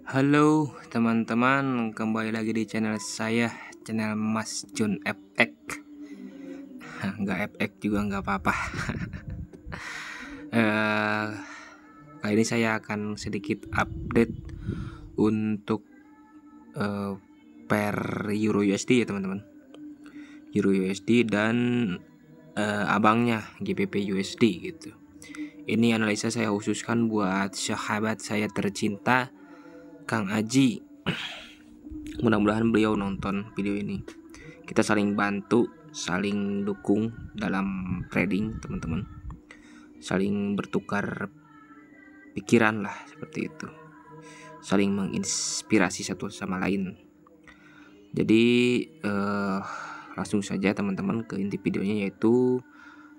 Halo teman-teman, kembali lagi di channel saya, channel Mas Jun FX. Nggak FX juga nggak apa-apa. Eh, Kali ini saya akan sedikit update untuk pair Euro USD ya teman-teman. Euro USD dan abangnya GBP USD gitu. Ini analisa saya khususkan buat sahabat saya tercinta Kang Aji. Mudah-mudahan beliau nonton video ini. Kita saling bantu, saling dukung dalam trading teman-teman. Saling bertukar pikiran lah seperti itu. Saling menginspirasi satu sama lain. Jadi langsung saja teman-teman ke inti videonya, yaitu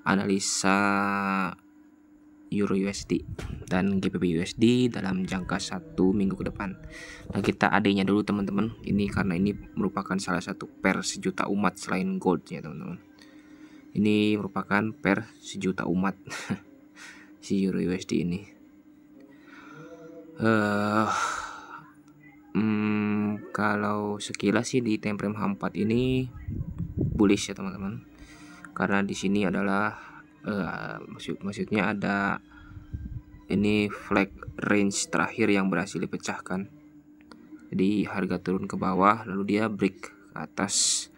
analisa Euro USD dan GBP USD dalam jangka 1 minggu ke depan. Nah, kita AD-nya dulu teman-teman. Ini karena ini merupakan salah satu pair sejuta umat selain gold ya teman-teman. Ini merupakan pair sejuta umat si Euro USD ini. Kalau sekilas sih di time frame H4 ini bullish ya teman-teman. Karena di sini adalah maksudnya ada ini flag range terakhir yang berhasil dipecahkan. Jadi harga turun ke bawah lalu dia break ke atas.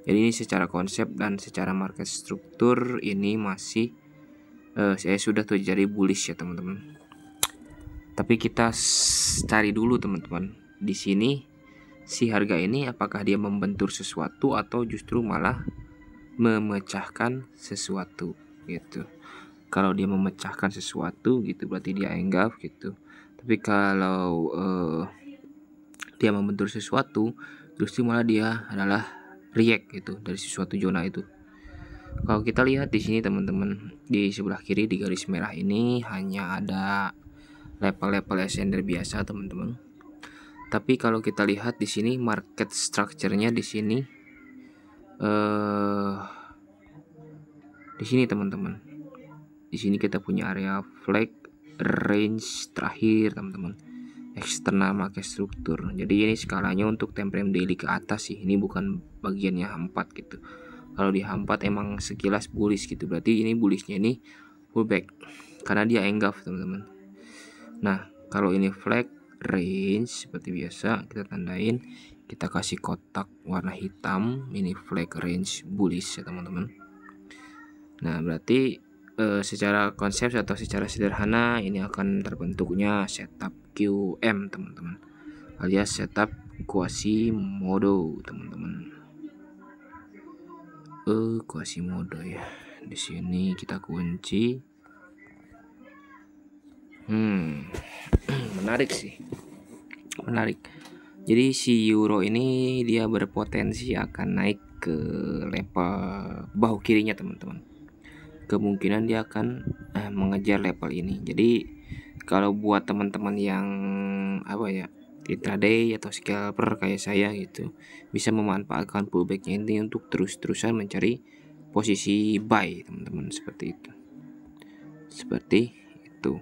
Jadi ini secara konsep dan secara market struktur ini masih saya sudah terjadi bullish ya teman-teman. Tapi kita cari dulu teman-teman. Di sini si harga ini apakah dia membentur sesuatu atau justru malah memecahkan sesuatu gitu. Kalau dia memecahkan sesuatu gitu berarti dia engulf gitu. Tapi kalau dia membentur sesuatu justru malah dia adalah react gitu dari sesuatu zona itu. Kalau kita lihat di sini teman-teman, di sebelah kiri di garis merah ini hanya ada level-level ascender biasa teman-teman. Tapi kalau kita lihat di sini market structure-nya di sini di sini teman-teman. Di sini kita punya area flag range terakhir teman-teman. Eksternal market struktur. Jadi ini skalanya untuk time frame daily ke atas sih. Ini bukan bagiannya H4 gitu. Kalau di H4 emang sekilas bullish gitu. Berarti ini bullishnya ini pullback karena dia engulf teman-teman. Nah, kalau ini flag range seperti biasa kita tandain, kita kasih kotak warna hitam. Ini flag range bullish ya teman-teman. Nah, berarti secara konsep atau secara sederhana ini akan terbentuknya setup QM teman-teman, alias setup Quasimodo teman-teman. Quasimodo ya. Di sini kita kunci. Menarik sih. Menarik. Jadi si euro ini dia berpotensi akan naik ke level bahu kirinya teman-teman. Kemungkinan dia akan mengejar level ini. Jadi kalau buat teman-teman yang intraday atau scalper kayak saya gitu, bisa memanfaatkan pullbacknya ini untuk terus-terusan mencari posisi buy teman-teman, seperti itu.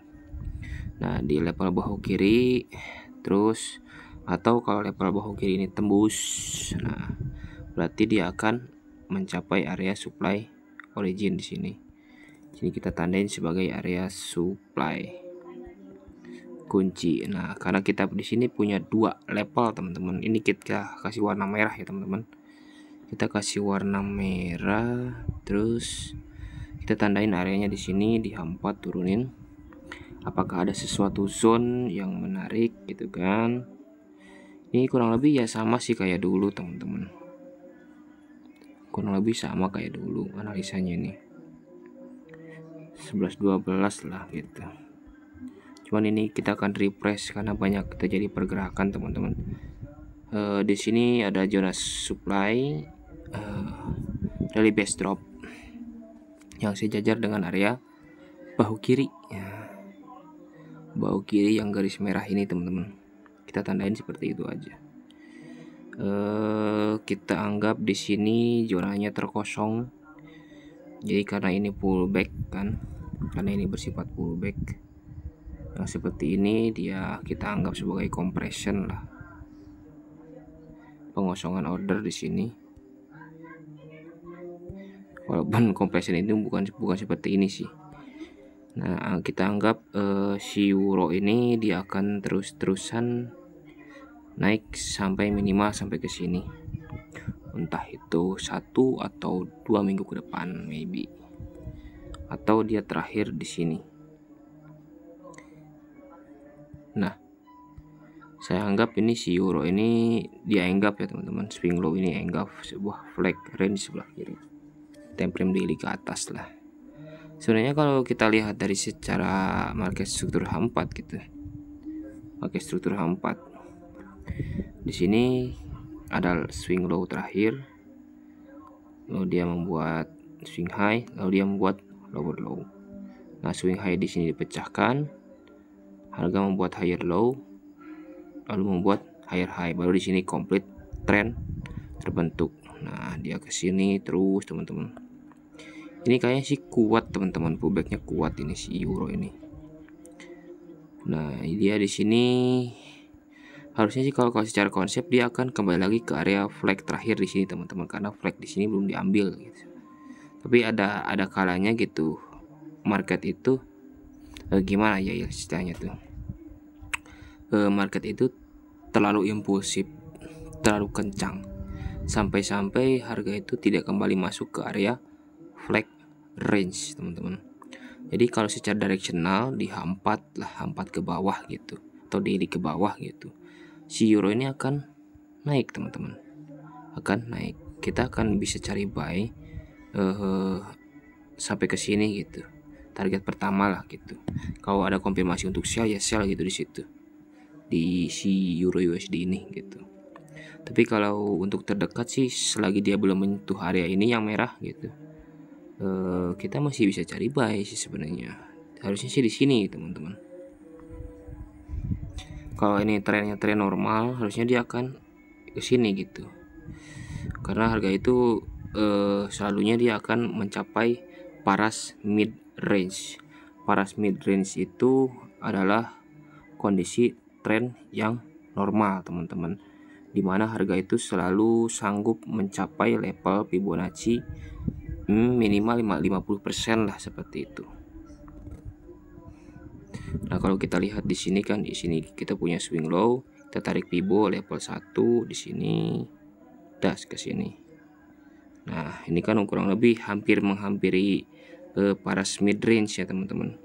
Nah, di level bahu kiri terus, atau kalau level bahu kiri ini tembus, nah berarti dia akan mencapai area supply origin di sini. Sini kita tandain sebagai area supply kunci. Nah, karena kita di sini punya 2 level teman-teman. Ini kita kasih warna merah ya teman-teman. Kita kasih warna merah, terus kita tandain areanya di sini di H4 turunin. Apakah ada sesuatu zone yang menarik gitu kan? Ini kurang lebih ya sama sih kayak dulu teman-teman. Kurang lebih sama kayak dulu analisanya ini. 11-12 lah gitu. Cuman ini kita akan refresh karena banyak terjadi pergerakan teman-teman. Di sini ada zona supply, rally base drop yang sejajar dengan area bahu kiri ya. Bahu kiri yang garis merah ini teman-teman. Kita tandain seperti itu aja. Kita anggap di sini zonanya terkosong. Jadi karena ini pullback kan, karena ini bersifat pullback, Yang seperti ini dia kita anggap sebagai compression lah, pengosongan order di sini. Walaupun compression itu bukan seperti ini sih. Nah, kita anggap si euro ini dia akan terus-terusan naik sampai minimal sampai ke sini. Entah itu 1 atau 2 minggu ke depan maybe. Atau dia terakhir di sini. Nah, saya anggap ini si euro ini dia anggap ya teman-teman, swing low ini anggap sebuah flag range sebelah kiri, time frame daily ke atas lah. Sebenarnya kalau kita lihat dari secara market struktur H4 gitu, market struktur H4 di sini ada swing low terakhir, lalu dia membuat swing high, lalu dia membuat lower low. Nah, swing high di sini dipecahkan, harga membuat higher low, lalu membuat higher high, baru di sini complete trend terbentuk. Nah, dia ke sini terus teman-teman. Ini kayaknya sih kuat teman-teman, pullbacknya kuat ini si euro ini. Nah, dia di sini harusnya sih kalau secara konsep dia akan kembali lagi ke area flag terakhir di sini teman-teman, karena flag di sini belum diambil gitu. Tapi ada kalanya gitu market itu gimana ya istilahnya tuh, market itu terlalu impulsif, terlalu kencang, sampai harga itu tidak kembali masuk ke area flag range teman-teman. Jadi kalau secara directional di H4 lah, H4 ke bawah gitu atau daily ke bawah gitu, si euro ini akan naik teman-teman, akan naik. Kita akan bisa cari buy sampai ke sini gitu, target pertama lah gitu. Kalau ada konfirmasi untuk sell ya sell gitu di situ, di si euro USD ini gitu. Tapi kalau untuk terdekat sih selagi dia belum menyentuh area ini yang merah gitu, kita masih bisa cari buy sih sebenarnya. Harusnya sih di sini teman-teman. Kalau ini trennya tren normal, harusnya dia akan ke sini gitu. Karena harga itu selalunya dia akan mencapai paras mid range. Paras mid range itu adalah kondisi tren yang normal teman-teman, dimana harga itu selalu sanggup mencapai level Fibonacci minimal 50% lah seperti itu. Nah, kalau kita lihat di sini kan, di sini kita punya swing low, kita tarik Fibo level 1 di sini, das ke sini. Nah, ini kan kurang lebih hampir menghampiri paras mid range ya teman-teman.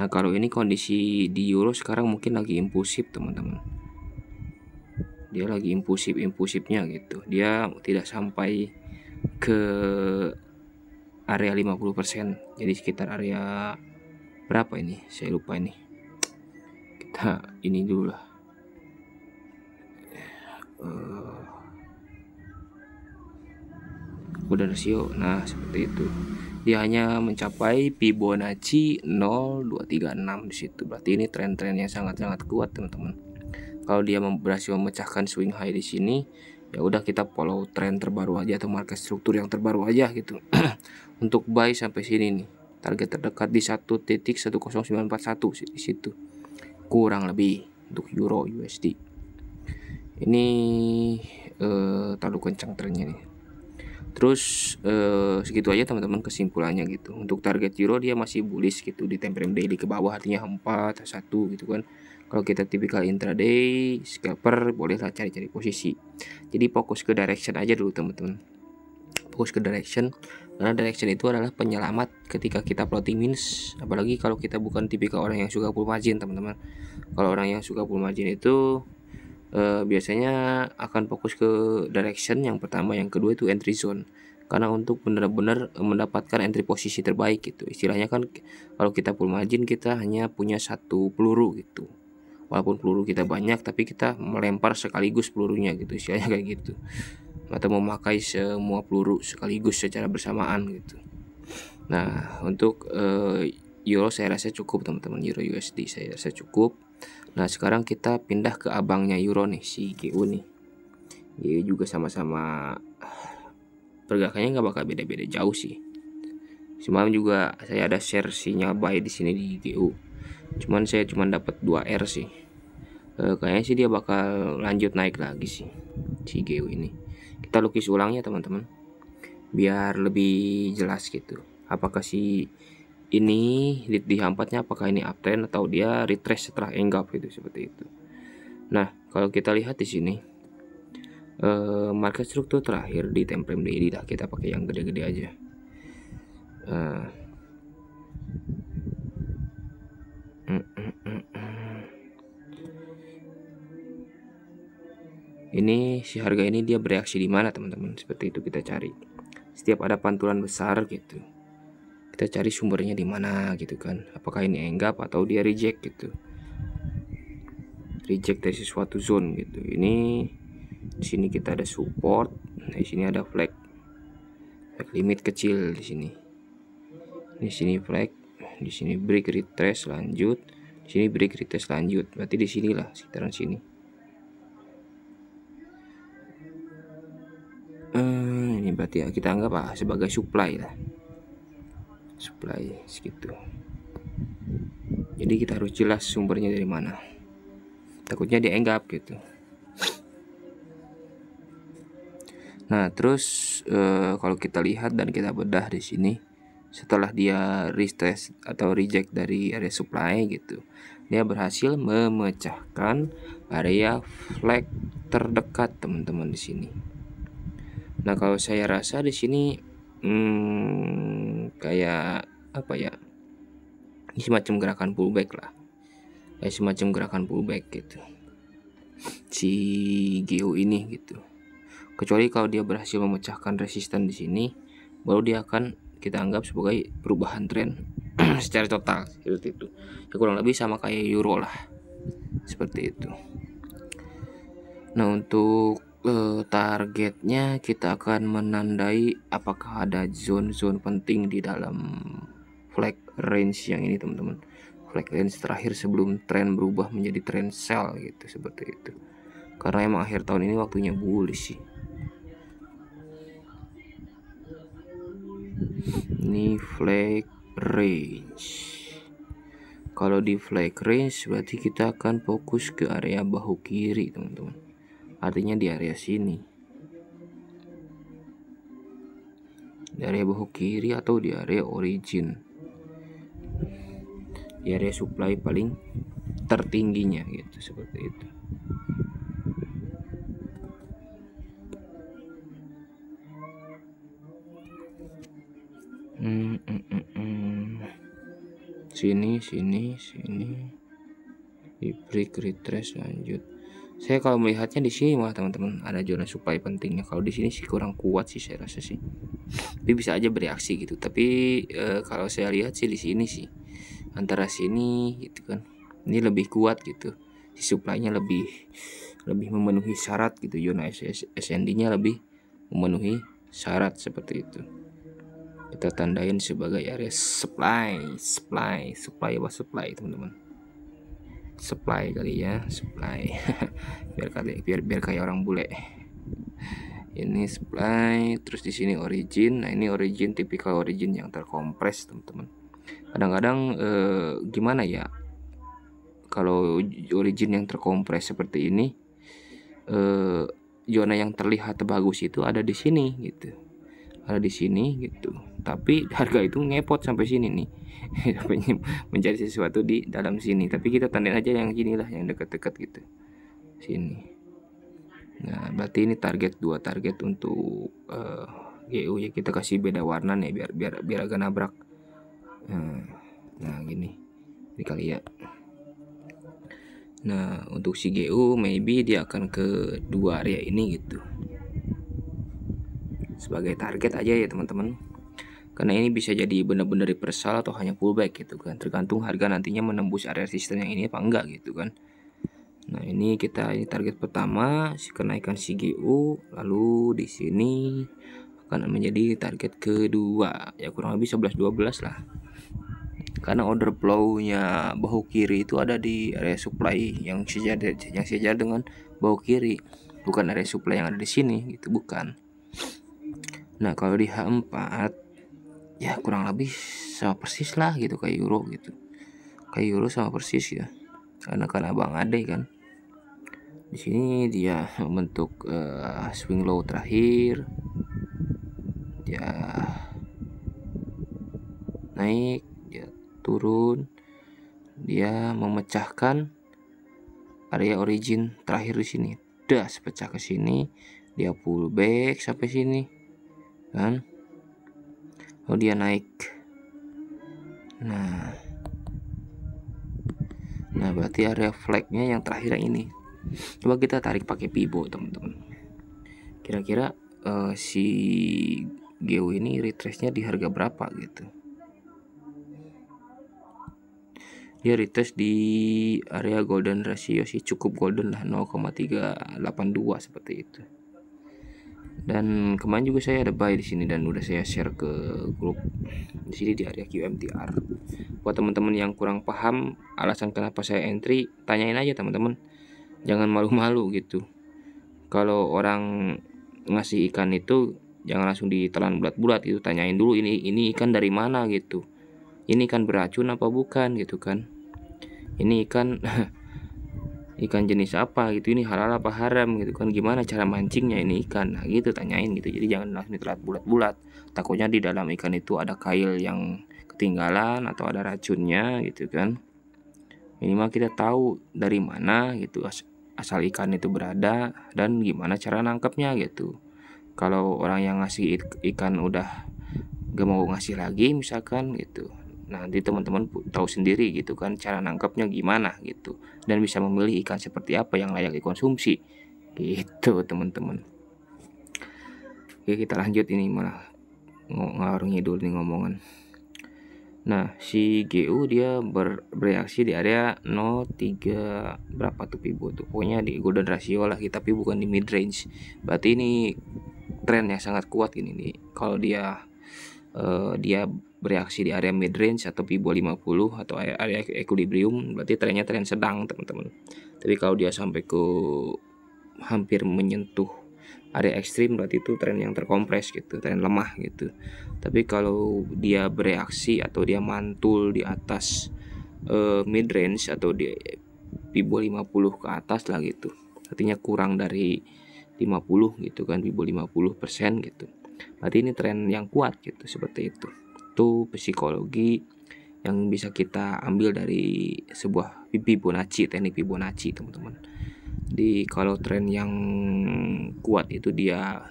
Nah, kalau ini kondisi di euro sekarang mungkin lagi impulsif teman-teman. Dia lagi impulsifnya gitu. Dia tidak sampai ke area 50%. Jadi sekitar area berapa ini? Saya lupa ini. Kita ini dulu lah. Udah rasio. Nah, seperti itu. Dia hanya mencapai Fibonacci 0236 di situ. Berarti ini tren-tren yang sangat-sangat kuat, teman-teman. Kalau dia berhasil memecahkan swing high di sini, ya udah kita follow tren terbaru aja atau market struktur yang terbaru aja gitu. Untuk buy sampai sini nih. Target terdekat di 1.10941 di situ. Kurang lebih untuk euro USD. Ini terlalu kencang trennya nih. Terus segitu aja teman-teman kesimpulannya gitu. Untuk target euro dia masih bullish gitu di time frame daily ke bawah, artinya 4 1 gitu kan. Kalau kita tipikal intraday scalper bolehlah cari-cari posisi. Jadi fokus ke direction aja dulu teman-teman. Fokus ke direction, karena direction itu adalah penyelamat ketika kita floating wins. Apalagi kalau kita bukan tipikal orang yang suka full margin teman-teman. Kalau orang yang suka full margin itu biasanya akan fokus ke direction yang pertama, yang kedua itu entry zone, karena untuk benar-benar mendapatkan entry posisi terbaik gitu. Istilahnya kan kalau kita full margin kita hanya punya satu peluru gitu, walaupun peluru kita banyak tapi kita melempar sekaligus pelurunya gitu, istilahnya kayak gitu, atau memakai semua peluru sekaligus secara bersamaan gitu. Nah, untuk euro saya rasa cukup teman-teman, euro USD saya rasa cukup. Nah, sekarang kita pindah ke abangnya euro nih, si GU nih. GU juga sama-sama pergerakannya nggak bakal beda-beda jauh sih. Semalam juga saya ada share sinyal buy di sini di GU. Cuman saya cuma dapat 2R sih. Kayaknya sih dia bakal lanjut naik lagi sih si GU ini. Kita lukis ulangnya teman-teman, biar lebih jelas gitu. Apakah si ini di H4-nya apakah ini uptrend atau dia retrace setelah enggap gitu, seperti itu. Nah, kalau kita lihat di sini market struktur terakhir di time frame daily lah, kita pakai yang gede-gede aja. Ini si harga ini dia bereaksi di mana teman-teman, seperti itu kita cari. Setiap ada pantulan besar gitu, kita cari sumbernya di mana gitu kan. Apakah ini enggap atau dia reject gitu, reject dari sesuatu zone gitu. Ini di sini kita ada support, nah di sini ada flag limit kecil di sini. Di sini flag, di sini break retrace lanjut, di sini break retrace lanjut. Berarti di sinilah sekitaran sini. Ini berarti ya kita anggap sebagai supply lah, supply segitu. Jadi kita harus jelas sumbernya dari mana, takutnya dia enggap gitu. Nah terus kalau kita lihat dan kita bedah di sini, setelah dia retest atau reject dari area supply gitu, dia berhasil memecahkan area flag terdekat teman-teman di sini. Nah kalau saya rasa di sini kayak apa ya, ini semacam gerakan pullback lah, kayak semacam gerakan pullback gitu si GU ini gitu. Kecuali kalau dia berhasil memecahkan resisten di sini, baru dia akan kita anggap sebagai perubahan tren secara total, seperti itu. Ya kurang lebih sama kayak euro lah, seperti itu. Nah untuk targetnya kita akan menandai apakah ada zone-zone penting di dalam flag range yang ini teman-teman. Flag range terakhir sebelum tren berubah menjadi tren sell gitu, seperti itu. Karena emang akhir tahun ini waktunya bullish sih. Ini flag range. Kalau di flag range berarti kita akan fokus ke area bahu kiri teman-teman. Artinya di area sini, di area bahu kiri atau di area origin, di area supply paling tertingginya gitu, seperti itu. Sini di break retrace lanjut. Saya kalau melihatnya di sini malah teman-teman ada zona supply pentingnya. Kalau di sini sih kurang kuat sih saya rasa sih. Tapi bisa aja bereaksi gitu. Tapi kalau saya lihat sih di sini sih antara sini gitu kan. Ini lebih kuat gitu. Si supply-nya lebih memenuhi syarat gitu. Zona SND-nya lebih memenuhi syarat seperti itu. Kita tandain sebagai area supply teman-teman. Supply kali ya, supply. biar kayak orang bule. Ini supply, terus di sini origin. Nah ini origin, tipikal origin yang terkompres teman-teman. Kadang-kadang gimana ya, kalau origin yang terkompres seperti ini, zona yang terlihat bagus itu ada di sini gitu, ada di sini gitu. Tapi harga itu ngepot sampai sini nih. Mencari sesuatu di dalam sini, tapi kita tandain aja yang gini lah, yang dekat-dekat gitu sini. Nah berarti ini target, 2 target untuk GU ya, kita kasih beda warna nih biar agak nabrak. Nah gini ini kali ya. Nah untuk si GU maybe dia akan ke 2 area ini gitu sebagai target aja ya teman-teman. Karena ini bisa jadi benar-benar reversal atau hanya pullback gitu kan, tergantung harga nantinya menembus area resisten yang ini apa enggak gitu kan. Nah ini target pertama si kenaikan CGU, lalu di sini akan menjadi target kedua ya, kurang lebih 11-12 lah. Karena order flow-nya bahu kiri itu ada di area supply yang sejajar dengan bahu kiri, bukan area supply yang ada di sini gitu, bukan. Nah kalau di H4 ya kurang lebih sama persis lah gitu kayak euro gitu. kayak euro sama persis ya, karena kan abang ade kan. Di sini dia membentuk swing low terakhir, dia naik, dia turun, dia memecahkan area origin terakhir di sini. Das pecah ke sini, dia pullback sampai sini kan, lalu dia naik. Nah berarti area flagnya yang terakhir ini. Coba kita tarik pakai Pibo teman-teman. Kira-kira si GEO ini retrace-nya di harga berapa gitu. Dia retrace di area golden ratio sih, cukup golden lah, 0,382 seperti itu. Dan kemarin juga saya ada buy di sini dan udah saya share ke grup di sini di area QMTR. Buat teman-teman yang kurang paham alasan kenapa saya entry, tanyain aja teman-teman. Jangan malu-malu gitu. Kalau orang ngasih ikan itu jangan langsung ditelan bulat-bulat gitu, tanyain dulu ini ikan dari mana gitu. Ini ikan beracun apa bukan gitu kan. Ini ikan ikan jenis apa gitu, ini halal apa haram gitu kan, gimana cara mancingnya ini ikan, nah gitu tanyain gitu. Jadi jangan langsung ditelan bulat-bulat, takutnya di dalam ikan itu ada kail yang ketinggalan atau ada racunnya gitu kan. Minimal kita tahu dari mana gitu asal ikan itu berada dan gimana cara nangkepnya gitu. Kalau orang yang ngasih ikan udah gak mau ngasih lagi misalkan gitu, nanti teman-teman tahu sendiri gitu kan cara nangkapnya gimana gitu, dan bisa memilih ikan seperti apa yang layak dikonsumsi gitu teman-teman. Oke, kita lanjut, ini malah ngalor ngidul nih ngomongan. Nah si GU dia bereaksi di area 03 berapa tuh Pibo tuh, pokoknya di golden ratio lah, tapi bukan di mid range. Berarti ini tren yang sangat kuat ini nih. Kalau dia bereaksi di area mid range atau Pibo 50 atau area equilibrium, berarti trennya tren sedang teman-teman. Tapi kalau dia sampai ke hampir menyentuh area ekstrim, berarti itu tren yang terkompres gitu, tren lemah gitu. Tapi kalau dia bereaksi atau dia mantul di atas mid range atau di Pibo 50 ke atas lah gitu, artinya kurang dari 50 gitu kan, Pibo 50% gitu, berarti ini tren yang kuat gitu, seperti itu. Itu psikologi yang bisa kita ambil dari sebuah Fibonacci, teknik Fibonacci teman-teman. Di kalau tren yang kuat itu dia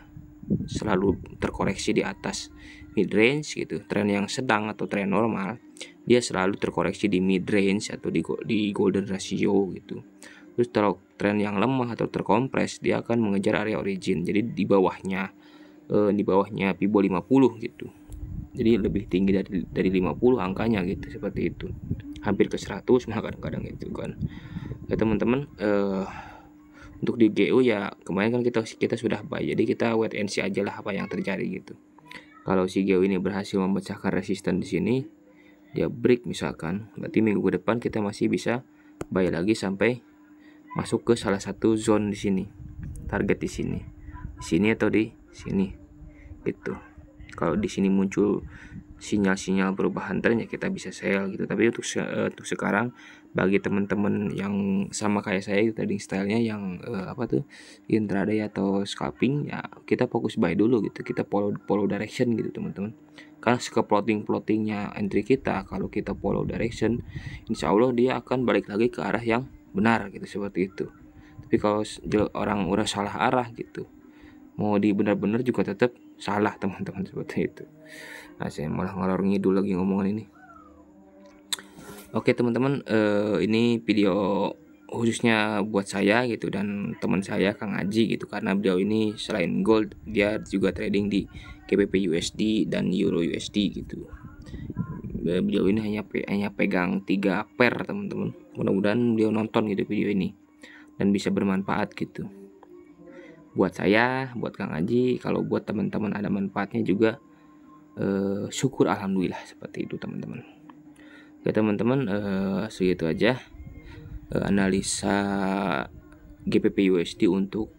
selalu terkoreksi di atas mid range gitu. Tren yang sedang atau tren normal dia selalu terkoreksi di mid range atau di golden ratio gitu. Terus kalau tren yang lemah atau terkompres dia akan mengejar area origin, jadi di bawahnya Pibo 50 gitu. Jadi lebih tinggi dari 50 angkanya gitu, seperti itu. Hampir ke 100 malah kadang-kadang gitu kan. Ya teman-teman, untuk di GU ya kemarin kan kita sudah buy, jadi kita wait and see aja lah apa yang terjadi gitu. Kalau si GU ini berhasil memecahkan resisten di sini, dia break misalkan, berarti minggu depan kita masih bisa buy lagi sampai masuk ke salah satu zone di sini. Target di sini atau di sini gitu. Kalau di sini muncul sinyal-sinyal perubahan tren ya kita bisa sell gitu. Tapi untuk sekarang bagi teman-teman yang sama kayak saya trading stylenya yang intraday atau scalping, ya kita fokus buy dulu gitu. Kita follow direction gitu teman-teman. Karena plottingnya entry kita, kalau kita follow direction, insya Allah dia akan balik lagi ke arah yang benar gitu, seperti itu. Tapi kalau orang udah salah arah gitu, mau di benar-benar juga tetap salah teman-teman, seperti itu. Nah saya malah ngalor ngidul lagi ngomongan ini. Oke teman-teman, ini video khususnya buat saya gitu dan teman saya Kang Aji gitu, karena beliau ini selain gold dia juga trading di GBP USD dan Euro USD gitu. Beliau ini hanya pegang 3 pair teman-teman. Mudah-mudahan beliau nonton gitu video ini dan bisa bermanfaat gitu buat saya, buat Kang Aji. Kalau buat teman-teman ada manfaatnya juga, syukur alhamdulillah, seperti itu teman-teman. Oke teman-teman, segitu aja analisa GBP USD untuk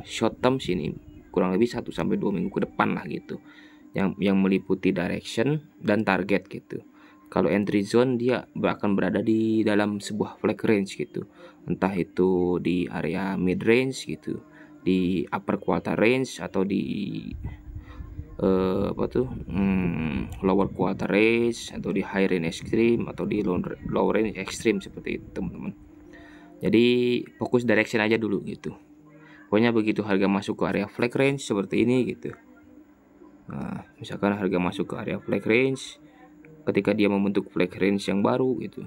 short term sini, kurang lebih 1-2 minggu ke depan lah gitu, yang meliputi direction dan target gitu. Kalau entry zone dia akan berada di dalam sebuah flag range gitu, entah itu di area mid range gitu, di upper quarter range, atau di lower quarter range, atau di high range extreme, atau di low range extreme, seperti itu teman-teman. Jadi fokus direction aja dulu gitu. Pokoknya begitu harga masuk ke area flag range seperti ini gitu. Nah, misalkan harga masuk ke area flag range, ketika dia membentuk flag range yang baru gitu.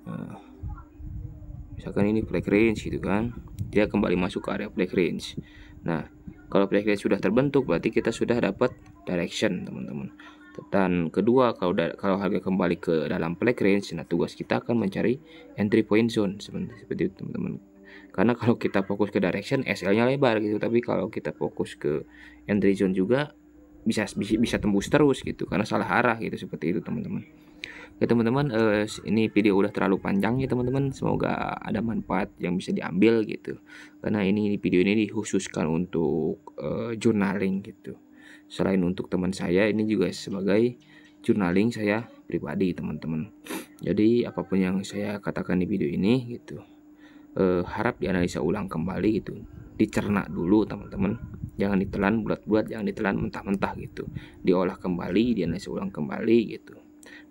Nah, misalkan ini flag range gitu kan, dia kembali masuk ke area flag range. Nah, kalau flag range sudah terbentuk berarti kita sudah dapat direction teman-teman. Dan kedua, kalau harga kembali ke dalam flag range, nah tugas kita akan mencari entry point zone seperti itu teman-teman. Karena kalau kita fokus ke direction, SL-nya lebar gitu, tapi kalau kita fokus ke entry zone juga bisa tembus terus gitu, karena salah arah gitu, seperti itu teman-teman. Oke teman-teman, ini video udah terlalu panjang ya teman-teman. Semoga ada manfaat yang bisa diambil gitu. Karena video ini dikhususkan untuk journaling gitu. Selain untuk teman saya, ini juga sebagai journaling saya pribadi teman-teman. Jadi apapun yang saya katakan di video ini gitu, harap dianalisa ulang kembali gitu, dicerna dulu teman-teman, jangan ditelan bulat-bulat, jangan ditelan mentah-mentah gitu, diolah kembali, dianalisa ulang kembali gitu,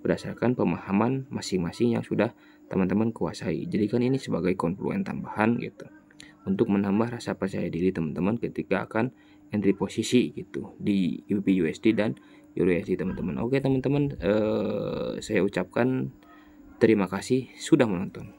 berdasarkan pemahaman masing-masing yang sudah teman-teman kuasai. Jadikan ini sebagai konfluen tambahan gitu, untuk menambah rasa percaya diri teman-teman ketika akan entry posisi gitu di USD dan EURUSD teman-teman. Oke teman-teman, saya ucapkan terima kasih sudah menonton.